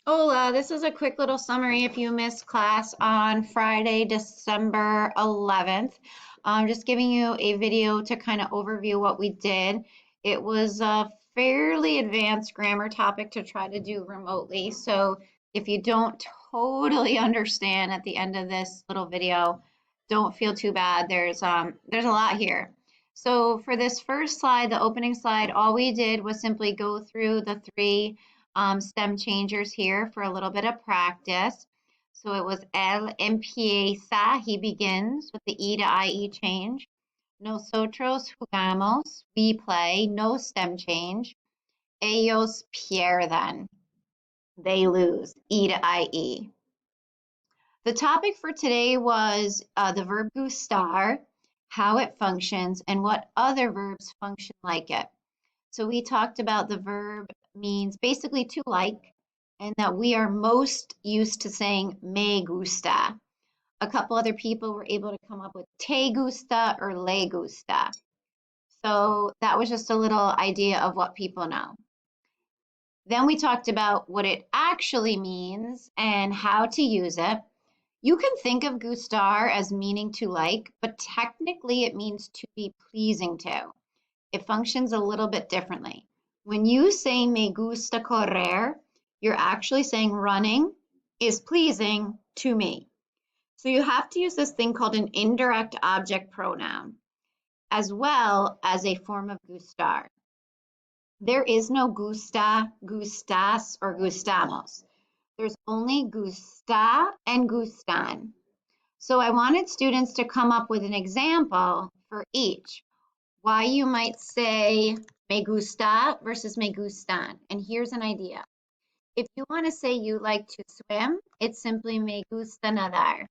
Hola, this is a quick little summary if you missed class on Friday, December 11th. I'm just giving you a video to kind of overview what we did. It was a fairly advanced grammar topic to try to do remotely. So if you don't totally understand at the end of this little video, don't feel too bad. There's a lot here. So for this first slide, the opening slide, all we did was simply go through the three stem changers here for a little bit of practice. So it was él empieza, he begins with the E to IE change. Nosotros jugamos, we play, no stem change. Ellos pierden, they lose, E to IE. The topic for today was the verb gustar, how it functions, and what other verbs function like it. So we talked about the verb means basically to like, and that we are most used to saying me gusta. A couple other people were able to come up with te gusta or le gusta. So that was just a little idea of what people know. Then we talked about what it actually means and how to use it. You can think of gustar as meaning to like, but technically it means to be pleasing to. It functions a little bit differently. When you say me gusta correr, you're actually saying running is pleasing to me. So you have to use this thing called an indirect object pronoun as well as a form of gustar. There is no gusta, gustas, or gustamos. There's only gusta and gustan. So I wanted students to come up with an example for each. Why you might say me gusta versus me gustan. And here's an idea. If you want to say you like to swim, it's simply me gusta nadar.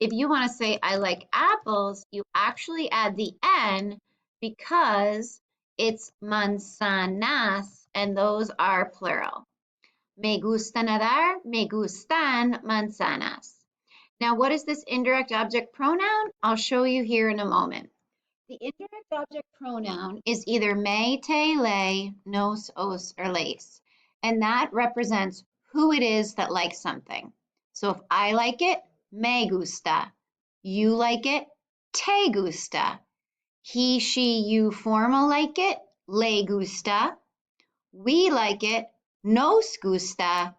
If you want to say I like apples, you actually add the N because it's manzanas and those are plural. Me gusta nadar, me gustan manzanas. Now, what is this indirect object pronoun? I'll show you here in a moment. The indirect object pronoun is either me, te, le, nos, os, or les, and that represents who it is that likes something. So if I like it, me gusta. You like it, te gusta. He, she, you formal like it, le gusta. We like it, nos gusta.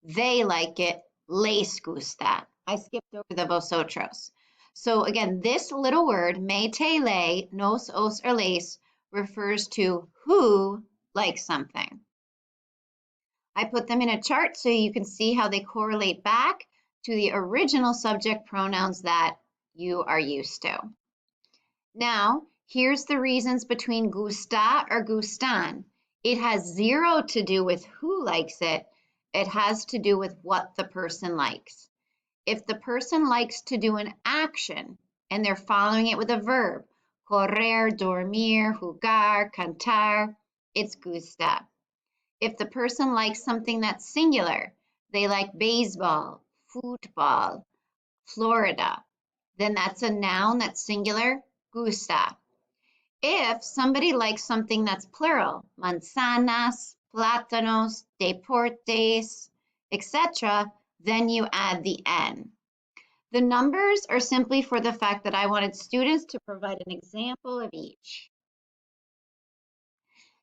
They like it, les gusta. I skipped over the vosotros. So again, this little word, me, te, le, nos, os, or les, refers to who likes something. I put them in a chart so you can see how they correlate back to the original subject pronouns that you are used to. Now, here's the reasons between gusta or gustan. It has zero to do with who likes it. It has to do with what the person likes. If the person likes to do an action and they're following it with a verb, correr, dormir, jugar, cantar, it's gusta. If the person likes something that's singular, they like baseball, football, Florida, then that's a noun that's singular, gusta. If somebody likes something that's plural, manzanas, plátanos, deportes, etc., then you add the N. The numbers are simply for the fact that I wanted students to provide an example of each.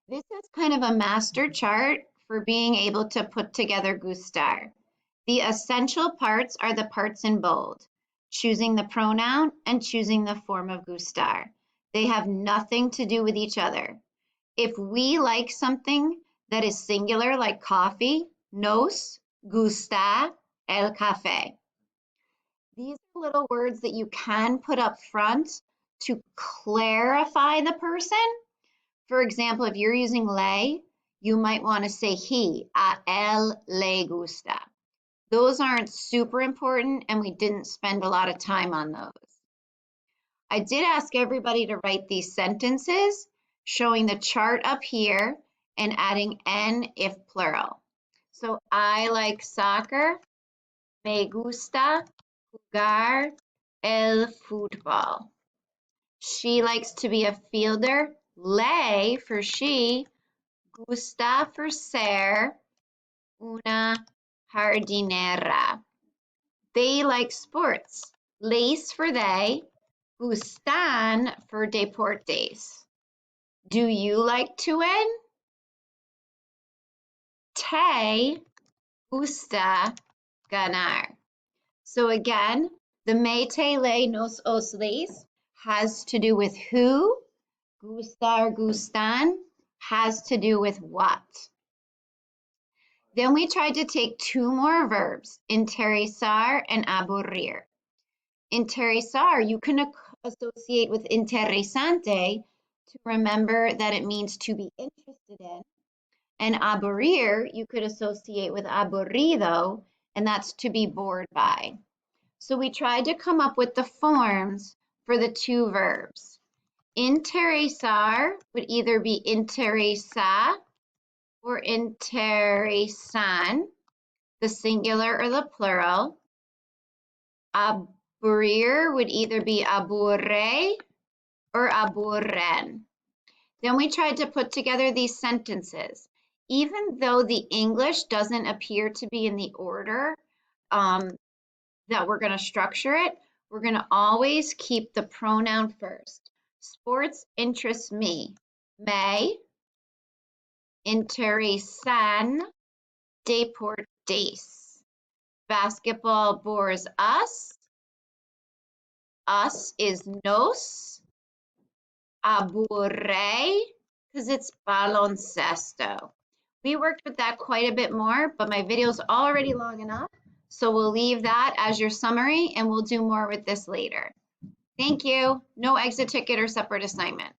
This is kind of a master chart for being able to put together gustar. The essential parts are the parts in bold, choosing the pronoun and choosing the form of gustar. They have nothing to do with each other. If we like something that is singular, like coffee, nos gusta el café. These are little words that you can put up front to clarify the person. For example, if you're using le, you might want to say he, a él le gusta. Those aren't super important, and we didn't spend a lot of time on those. I did ask everybody to write these sentences, showing the chart up here and adding N if plural. So I like soccer, me gusta jugar el fútbol. She likes to be a fielder, le for she, gusta for ser una jardinera. They like sports. Les for they, gustan for deportes. Do you like to win? Te gusta ganar. So again, the me, te, le, nos, os, les has to do with who. Gustar, gustan has to do with what. Then we tried to take two more verbs, interesar and aburrir. Interesar, you can associate with interesante to remember that it means to be interested in. And aburrir, you could associate with aburrido, and that's to be bored by. So we tried to come up with the forms for the two verbs. Interesar would either be interesa or interesan, the singular or the plural. Aburrir would either be aburre or aburren. Then we tried to put together these sentences. Even though the English doesn't appear to be in the order that we're going to structure it, we're going to always keep the pronoun first. Sports interest me. Me interesan deportes. Basketball bores us. Us is nos. Aburre, because it's baloncesto. We worked with that quite a bit more, but my video's already long enough, so we'll leave that as your summary, and we'll do more with this later. Thank you. No exit ticket or separate assignment.